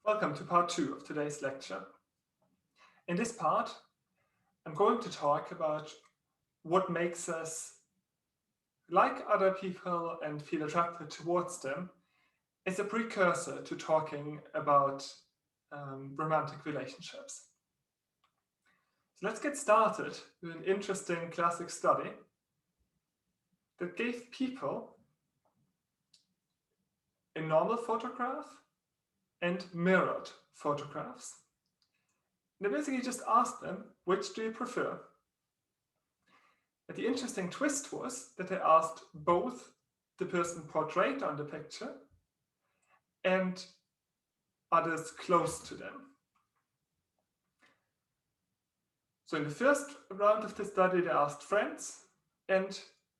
Welcome to part 2 of today's lecture. In this part, I'm going to talk about what makes us like other people and feel attracted towards them as a precursor to talking about romantic relationships. So let's get started with an interesting classic study that gave people a normal photograph and mirrored photographs. They basically just asked them, which do you prefer? But the interesting twist was that they asked both the person portrayed on the picture and others close to them. So in the first round of the study, they asked friends and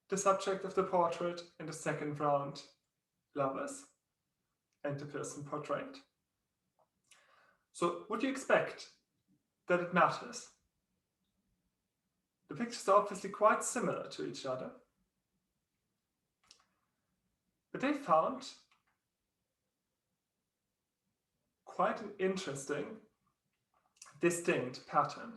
the subject of the portrait. In the second round, lovers and the person portrayed. So would you expect that it matters? The pictures are obviously quite similar to each other, but they found quite an interesting, distinct pattern.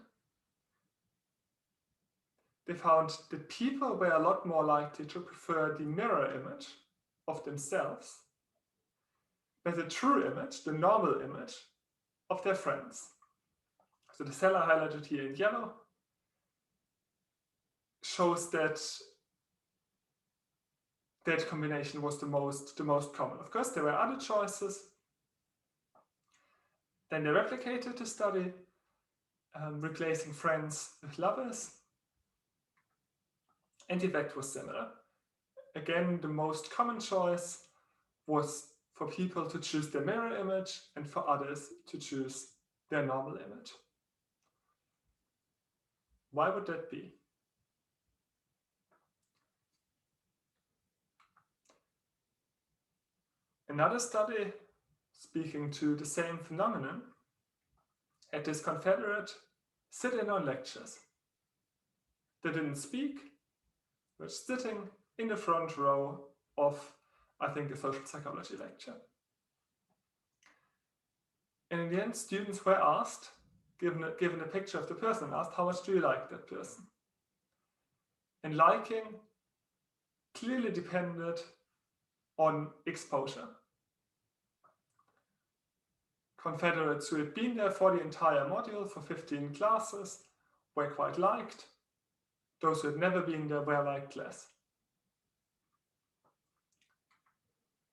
They found that people were a lot more likely to prefer the mirror image of themselves than the true image, the normal image of their friends. So the cell I highlighted here in yellow shows that that combination was the most common. Of course, there were other choices. Then they replicated the study, replacing friends with lovers, and the effect was similar. Again, the most common choice was for people to choose their mirror image and for others to choose their normal image. Why would that be? Another study, speaking to the same phenomenon, had this confederate sit in on lectures. They didn't speak, were sitting in the front row of, I think, a social psychology lecture. And in the end, students were asked, given a picture of the person, asked, how much do you like that person? And liking clearly depended on exposure. Confederates who had been there for the entire module for 15 classes were quite liked. Those who had never been there were liked less.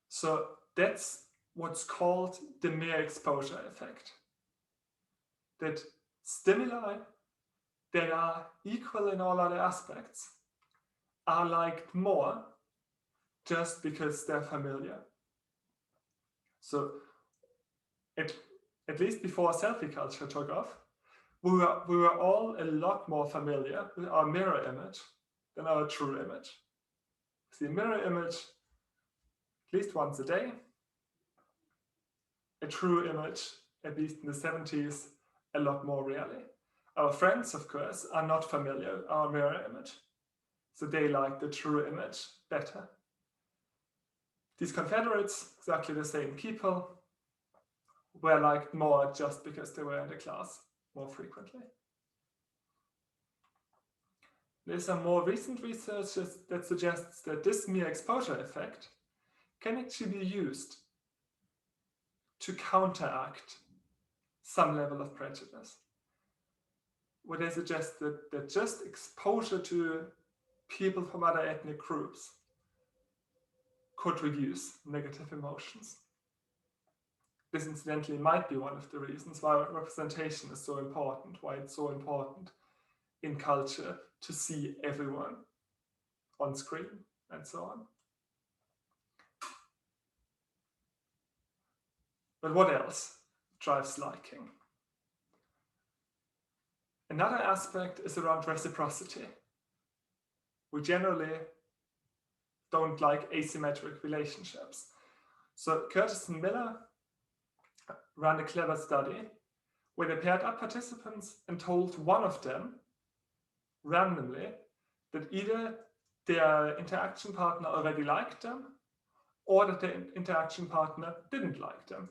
So that's what's called the mere exposure effect. That stimuli that are equal in all other aspects are liked more just because they're familiar. So at least before selfie culture took off, we were all a lot more familiar with our mirror image than our true image. See a mirror image at least once a day. A true image, at least in the 70s, a lot more rarely. Our friends, of course, are not familiar with our mirror image, so they like the true image better. These confederates, exactly the same people, were liked more just because they were in the class more frequently. There's some more recent research that suggests that this mere exposure effect can actually be used to counteract some level of prejudice, where they suggest that just exposure to people from other ethnic groups could reduce negative emotions. This incidentally might be one of the reasons why representation is so important, why it's so important in culture to see everyone on screen and so on. But what else drives liking? Another aspect is around reciprocity. We generally don't like asymmetric relationships. So Curtis and Miller ran a clever study where they paired up participants and told one of them randomly that either their interaction partner already liked them or that their interaction partner didn't like them.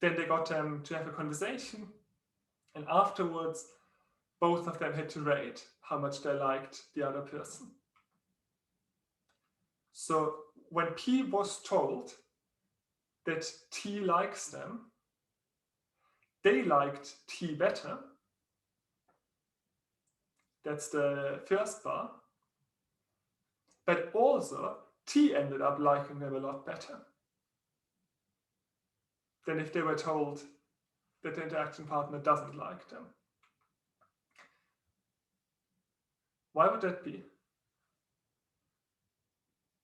Then they got them to have a conversation, and afterwards, both of them had to rate how much they liked the other person. So when P was told that T likes them, they liked T better. That's the first bar. But also, T ended up liking them a lot better than if they were told that the interaction partner doesn't like them. Why would that be?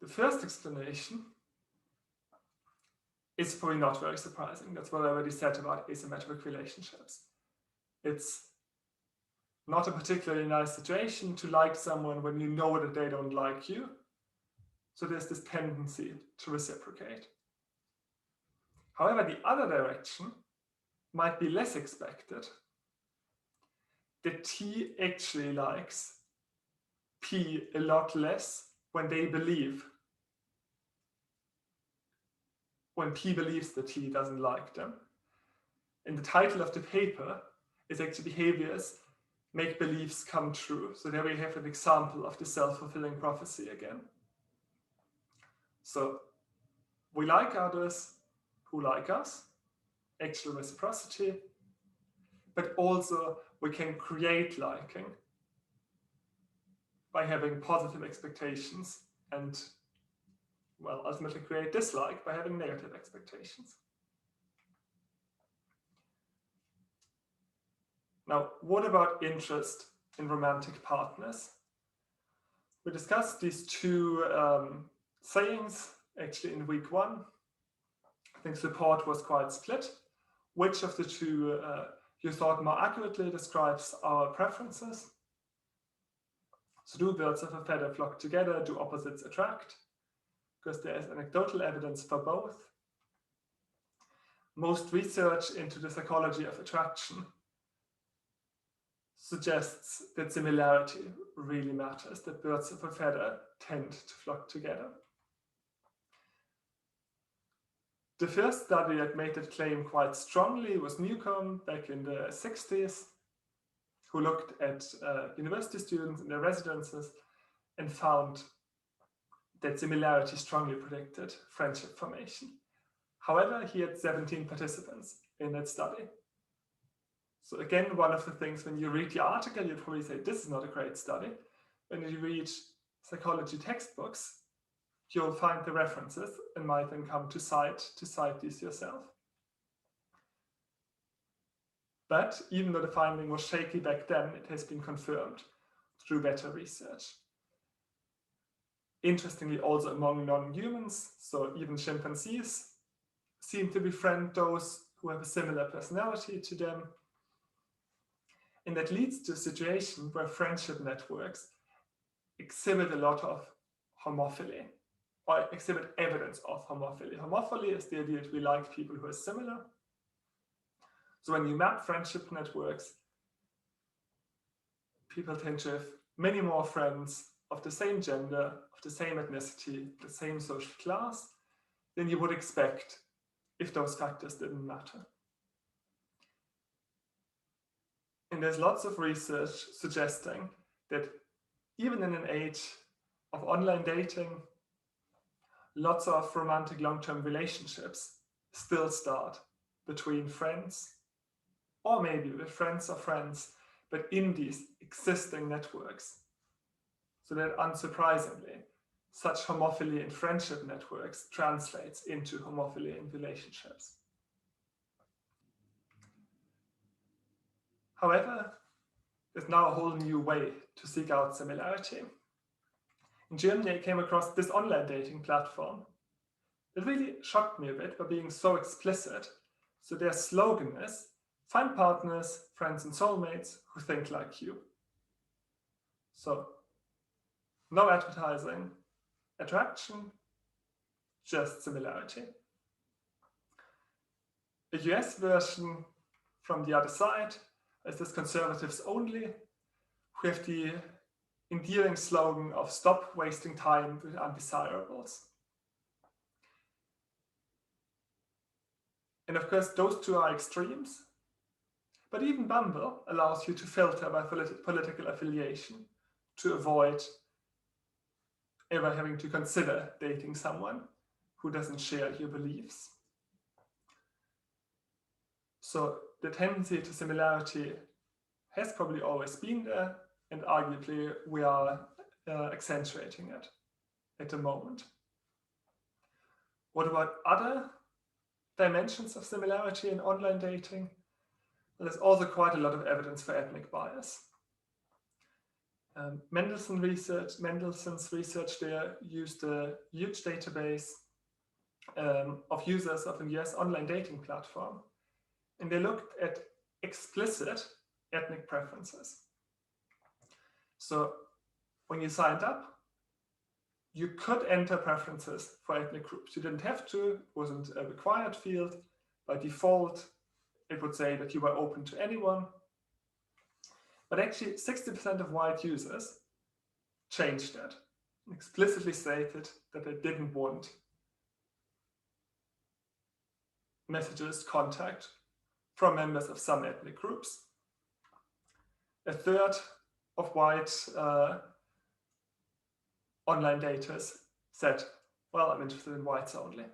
The first explanation is probably not very surprising. That's what I already said about asymmetric relationships. It's not a particularly nice situation to like someone when you know that they don't like you. So there's this tendency to reciprocate. However, the other direction might be less expected. That T actually likes P a lot less when they believe. When P believes that T doesn't like them. And the title of the paper is actually Behaviors Make Beliefs Come True. So there we have an example of the self-fulfilling prophecy again. So we like others who like us, actual reciprocity, but also we can create liking by having positive expectations and, well, ultimately create dislike by having negative expectations. Now, what about interest in romantic partners? We discussed these two sayings actually in week 1. I think support was quite split. Which of the two you thought more accurately describes our preferences? So do birds of a feather flock together? Do opposites attract? Because there is anecdotal evidence for both. Most research into the psychology of attraction suggests that similarity really matters, that birds of a feather tend to flock together. The first study that made that claim quite strongly was Newcomb back in the 60s, who looked at university students in their residences and found that similarity strongly predicted friendship formation. However, he had 17 participants in that study. So again, one of the things when you read the article, you'd probably say, this is not a great study. When you read psychology textbooks, you'll find the references and might then come to cite these yourself. But even though the finding was shaky back then, it has been confirmed through better research. Interestingly, also among non-humans, so even chimpanzees seem to befriend those who have a similar personality to them. And that leads to a situation where friendship networks exhibit a lot of homophily, or exhibit evidence of homophily. Homophily is the idea that we like people who are similar. So when you map friendship networks, people tend to have many more friends of the same gender, of the same ethnicity, the same social class, than you would expect if those factors didn't matter. And there's lots of research suggesting that even in an age of online dating, lots of romantic long-term relationships still start between friends, or maybe with friends of friends, but in these existing networks. So that unsurprisingly, such homophily in friendship networks translates into homophily in relationships. However, there's now a whole new way to seek out similarity. In Germany, I came across this online dating platform. It really shocked me a bit by being so explicit. So their slogan is, find partners, friends, and soulmates who think like you. So no advertising, attraction, just similarity. A US version from the other side is this conservatives only, who have the endearing slogan of stop wasting time with undesirables. And of course, those two are extremes. But even Bumble allows you to filter by political affiliation to avoid ever having to consider dating someone who doesn't share your beliefs. So the tendency to similarity has probably always been there, and arguably we are accentuating it at the moment. What about other dimensions of similarity in online dating? Well, there's also quite a lot of evidence for ethnic bias. Mendelssohn's research there used a huge database of users of a US online dating platform, and they looked at explicit ethnic preferences. So when you signed up, you could enter preferences for ethnic groups. You didn't have to, it wasn't a required field. By default, it would say that you were open to anyone. But actually 60% of white users changed that, and explicitly stated that they didn't want messages, contact from members of some ethnic groups. A third of white online daters said, well, I'm interested in whites only.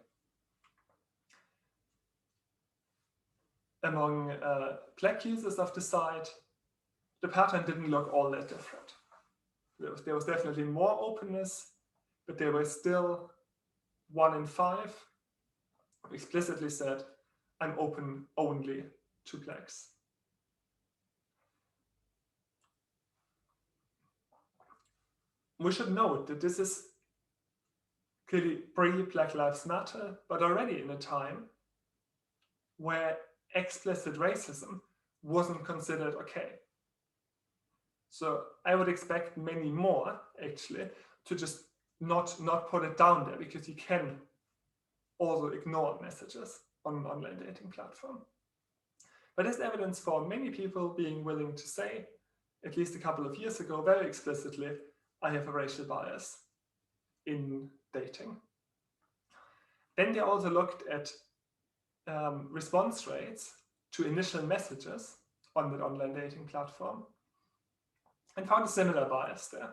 Among black users of the site, the pattern didn't look all that different. There was definitely more openness, but there were still 1 in 5 who explicitly said, I'm open only to blacks. We should note that this is clearly pre-Black Lives Matter, but already in a time where explicit racism wasn't considered okay. So I would expect many more, actually, to just not put it down there, because you can also ignore messages on an online dating platform. But there's evidence for many people being willing to say, at least a couple of years ago, very explicitly, I have a racial bias in dating. Then they also looked at response rates to initial messages on the online dating platform and found a similar bias there.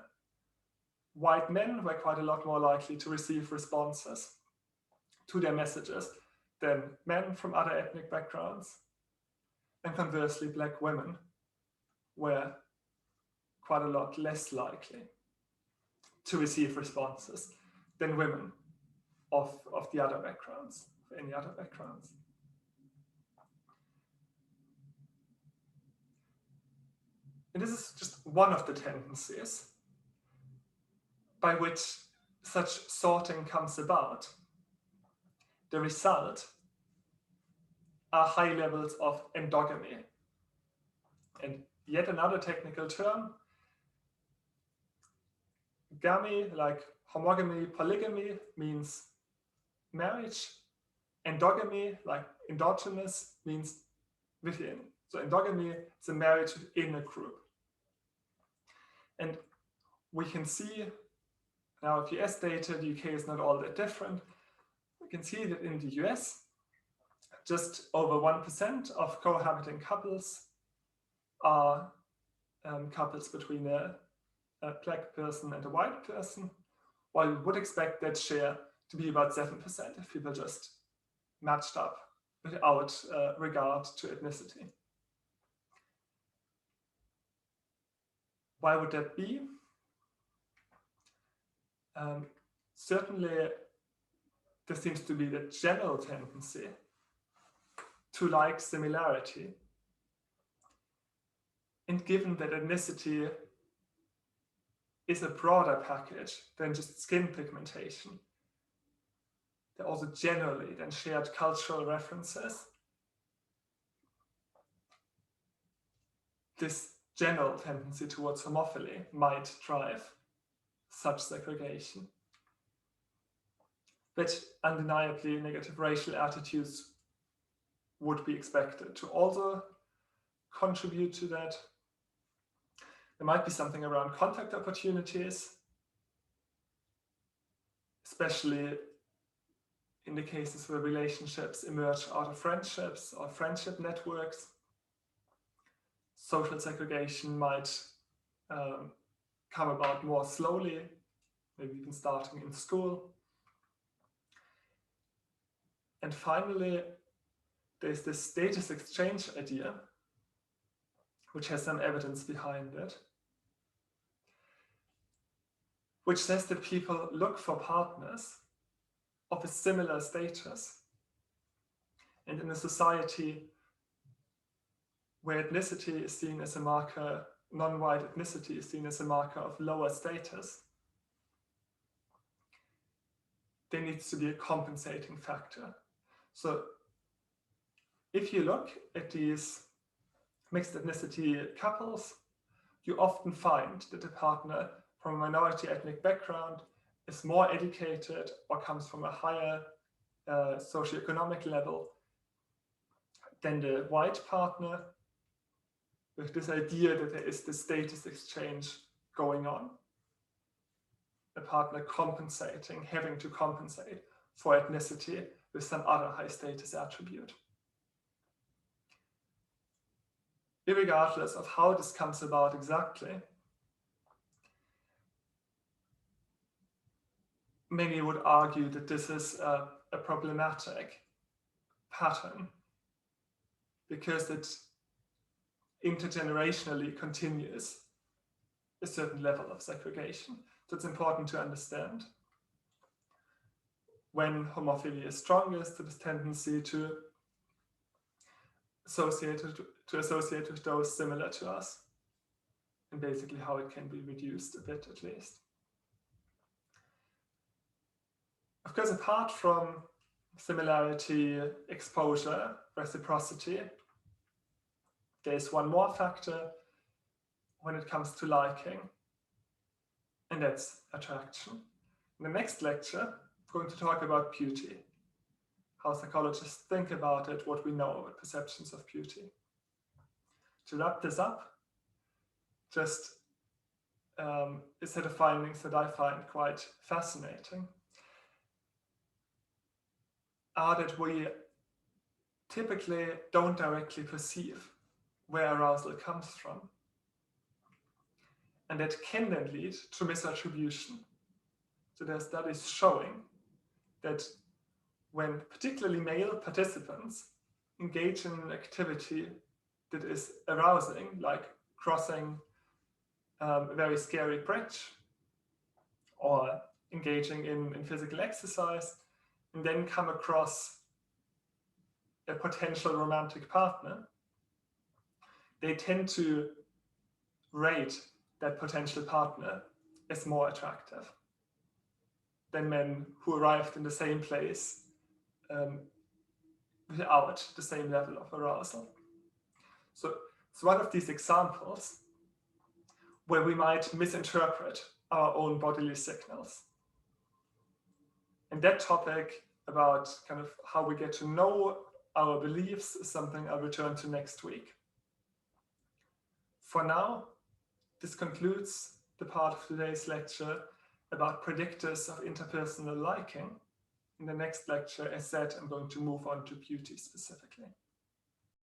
White men were quite a lot more likely to receive responses to their messages than men from other ethnic backgrounds. And conversely, black women were quite a lot less likely to receive responses than women of the other backgrounds, of any other backgrounds. And this is just one of the tendencies by which such sorting comes about. The result are high levels of endogamy. And yet another technical term, gamy, like homogamy, polygamy, means marriage. Endogamy, like endogenous, means within. So endogamy is a marriage within a group. And we can see, now if US data, the UK is not all that different. We can see that in the US, just over 1% of cohabiting couples are couples between a black person and a white person, while we would expect that share to be about 7% if people just matched up without regard to ethnicity. Why would that be? Certainly, there seems to be the general tendency to like similarity. And given that ethnicity is a broader package than just skin pigmentation, there are also generally then shared cultural references. This general tendency towards homophily might drive such segregation. But undeniably, negative racial attitudes would be expected to also contribute to that. There might be something around contact opportunities, especially in the cases where relationships emerge out of friendships or friendship networks, social segregation might come about more slowly, maybe even starting in school. And finally, there's this status exchange idea, which has some evidence behind it, which says that people look for partners of a similar status. And in a society where ethnicity is seen as a marker, non-white ethnicity is seen as a marker of lower status, there needs to be a compensating factor. So if you look at these mixed ethnicity couples, you often find that the partner from a minority ethnic background is more educated or comes from a higher socioeconomic level than the white partner, with this idea that there is the status exchange going on. A partner compensating, having to compensate for ethnicity with some other high status attribute. Irregardless of how this comes about exactly, many would argue that this is a problematic pattern because it intergenerationally continues a certain level of segregation. So it's important to understand. When homophilia is strongest, there is tendency to associate with those similar to us, and basically how it can be reduced a bit at least. Of course, apart from similarity, exposure, reciprocity, there's one more factor when it comes to liking, and that's attraction. In the next lecture, I'm going to talk about beauty, how psychologists think about it, what we know about perceptions of beauty. To wrap this up, just a set of findings that I find quite fascinating are that we typically don't directly perceive where arousal comes from. And that can then lead to misattribution. So there are studies showing that when particularly male participants engage in an activity that is arousing, like crossing a very scary bridge or engaging in physical exercise, and then come across a potential romantic partner, they tend to rate that potential partner as more attractive than men who arrived in the same place without the same level of arousal. So it's one of these examples where we might misinterpret our own bodily signals. And that topic about kind of how we get to know our beliefs is something I'll return to next week. For now, this concludes the part of today's lecture about predictors of interpersonal liking. In the next lecture, as said, I'm going to move on to beauty specifically.